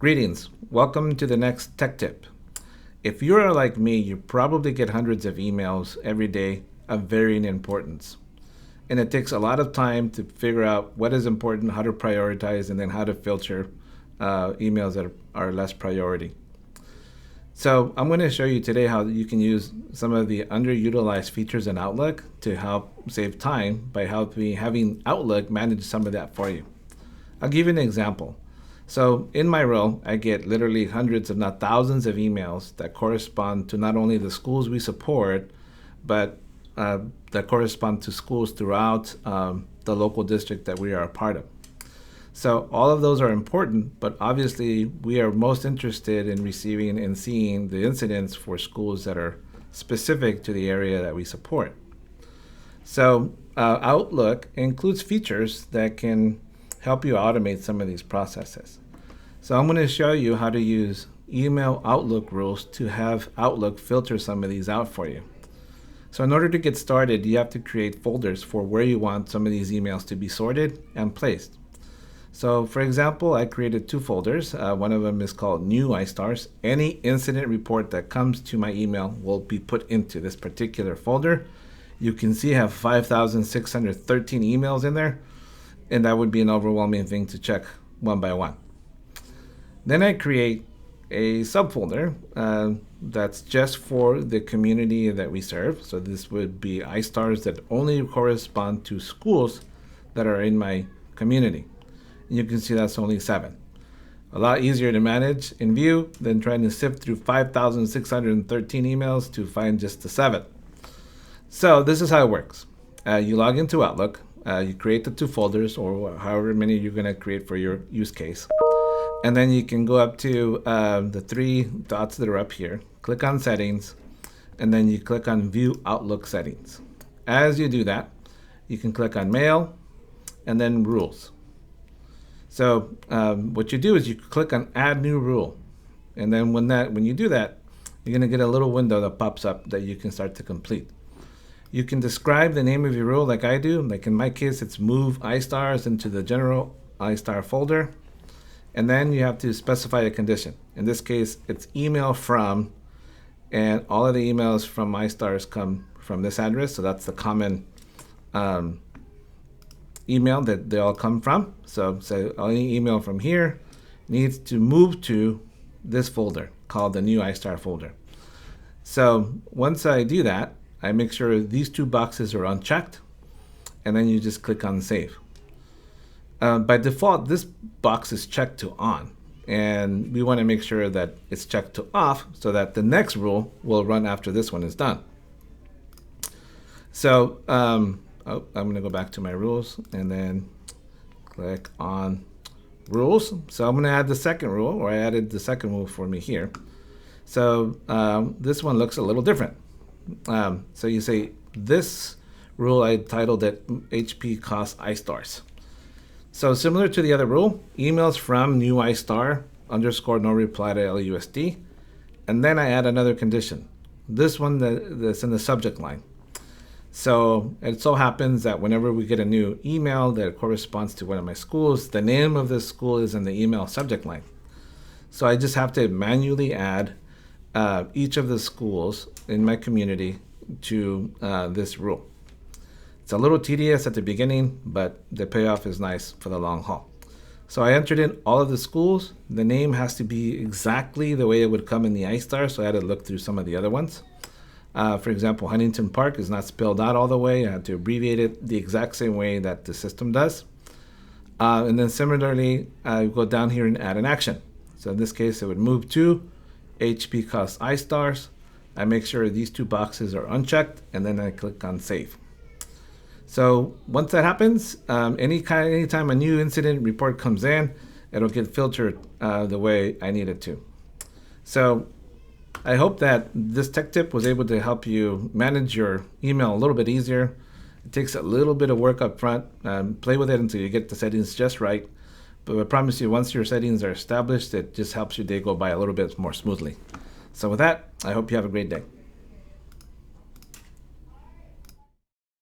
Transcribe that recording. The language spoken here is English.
Greetings. Welcome to the next tech tip. If you are like me, you probably get hundreds of emails every day of varying importance. And it takes a lot of time to figure out what is important, how to prioritize, and then how to filter emails that are less priority. So I'm going to show you today how you can use some of the underutilized features in Outlook to help save time by having Outlook manage some of that for you. I'll give you an example. So in my role, I get literally hundreds, if not thousands, of emails that correspond to not only the schools we support, but that correspond to schools throughout the local district that we are a part of. So all of those are important, but obviously we are most interested in receiving and seeing the incidents for schools that are specific to the area that we support. So Outlook includes features that can help you automate some of these processes. So I'm going to show you how to use email Outlook rules to have Outlook filter some of these out for you. So in order to get started, you have to create folders for where you want some of these emails to be sorted and placed. So for example, I created two folders. One of them is called New iStars. Any incident report that comes to my email will be put into this particular folder. You can see I have 5,613 emails in there, and that would be an overwhelming thing to check one by one. Then I create a subfolder that's just for the community that we serve. So this would be iStars that only correspond to schools that are in my community. And you can see that's only 7. A lot easier to manage in view than trying to sift through 5,613 emails to find just the 7. So this is how it works. You log into Outlook, you create the two folders or however many you're going to create for your use case. And then you can go up to the 3 dots that are up here, click on settings, and then you click on view Outlook settings. As you do that, you can click on mail and then rules. So what you do is you click on add new rule. And then when you do that, you're going to get a little window that pops up that you can start to complete. You can describe the name of your rule like I do. Like in my case, it's move iStars into the general iStar folder. And then you have to specify a condition. In this case, it's email from, and all of the emails from iStars come from this address. So that's the common email that they all come from. So any email from here needs to move to this folder called the new iStar folder. So once I do that, I make sure these 2 boxes are unchecked, and then you just click on save. By default, this box is checked to on, and we want to make sure that it's checked to off so that the next rule will run after this one is done. So I'm going to go back to my rules and then click on rules. So I'm going to add the second rule, or I added the second rule for me here. So this one looks a little different. So you say this rule, I titled it HP cost iStars. So similar to the other rule, emails from new iStar _ no reply to LUSD. And then I add another condition. This one that's in the subject line. So it so happens that whenever we get a new email that corresponds to one of my schools, the name of the school is in the email subject line. So I just have to manually add each of the schools in my community to this rule. It's a little tedious at the beginning, but the payoff is nice for the long haul. So I entered in all of the schools. The name has to be exactly the way it would come in the iStar, so I had to look through some of the other ones. For example, Huntington Park is not spelled out all the way. I had to abbreviate it the exact same way that the system does. And then similarly, I go down here and add an action. So in this case, it would move to HP cost iStars. I make sure these 2 boxes are unchecked, and then I click on save. So once that happens, anytime a new incident report comes in, it'll get filtered the way I need it to. So I hope that this tech tip was able to help you manage your email a little bit easier. It takes a little bit of work up front. Play with it until you get the settings just right. But I promise you, once your settings are established, it just helps your day go by a little bit more smoothly. So with that, I hope you have a great day.